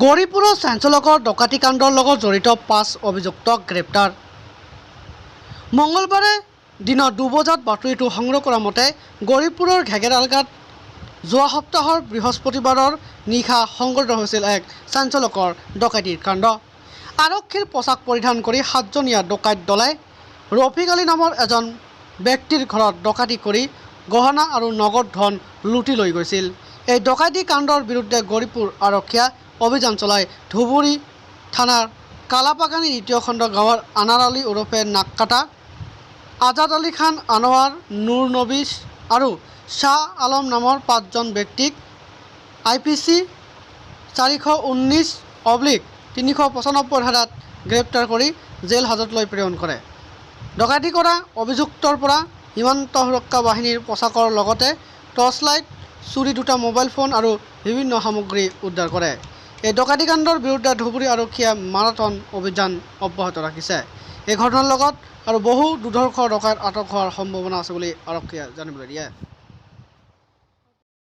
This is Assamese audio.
গৌৰীপুৰৰ চাঞ্চলকৰ ডকাতি কাণ্ডৰ লগত জড়িত 5 অভিযুক্তক গ্ৰেপ্তাৰ। মঙলবাৰে দিনৰ 2 বজাত বাতৰিটো সংগ্ৰহ কৰা মতে গৌৰীপুৰৰ ঘেগেৰালগাত যোৱা সপ্তাহৰ বৃহস্পতিবাৰৰ নিশা সংঘটিত হৈছিল এক চাঞ্চলকৰ ডকাইতিৰ কাণ্ড। আৰক্ষীৰ পোছাক পৰিধান কৰি 7জনীয়া ডকাইত দলে ৰফিক আলী নামৰ এজন ব্যক্তিৰ ঘৰত ডকাইতি কৰি গহনা আৰু নগদ ধন লুটি লৈ গৈছিল। এই ডকাইতি কাণ্ডৰ বিৰুদ্ধে গৌৰীপুৰ আৰক্ষীয়ে অভিযান চলাই ধুবুৰী থানাৰ কালাপাকানি দ্বিতীয় খণ্ড গাঁৱৰ আনাৰ আলী ওৰফে নাক্কাটা, আজাদ আলী খান, আনোৱাৰ, নুৰ নবিছ আৰু শ্বাহ আলম নামৰ 5জন ব্যক্তিক IPC 419/395 ধাৰাত গ্ৰেপ্তাৰ কৰি জেল হাজতলৈ প্ৰেৰণ কৰে। ডকাইতি কৰা অভিযুক্তৰ পৰা সীমান্ত সুৰক্ষা বাহিনীৰ পোছাকৰ লগতে টৰ্চ লাইট, চুৰি 2টা মোবাইল ফোন আৰু বিভিন্ন সামগ্ৰী উদ্ধাৰ কৰে। এই ডকাইতি কাণ্ডৰ বিৰুদ্ধে ধুবুৰী আৰক্ষীয়ে মাৰাথন অভিযান অব্যাহত ৰাখিছে। এই ঘটনাৰ লগত আৰু বহু দুৰ্ধৰ্ষ ডকাইত আটক হোৱাৰ সম্ভাৱনা আছে বুলি আৰক্ষীয়ে জানিবলৈ দিয়ে।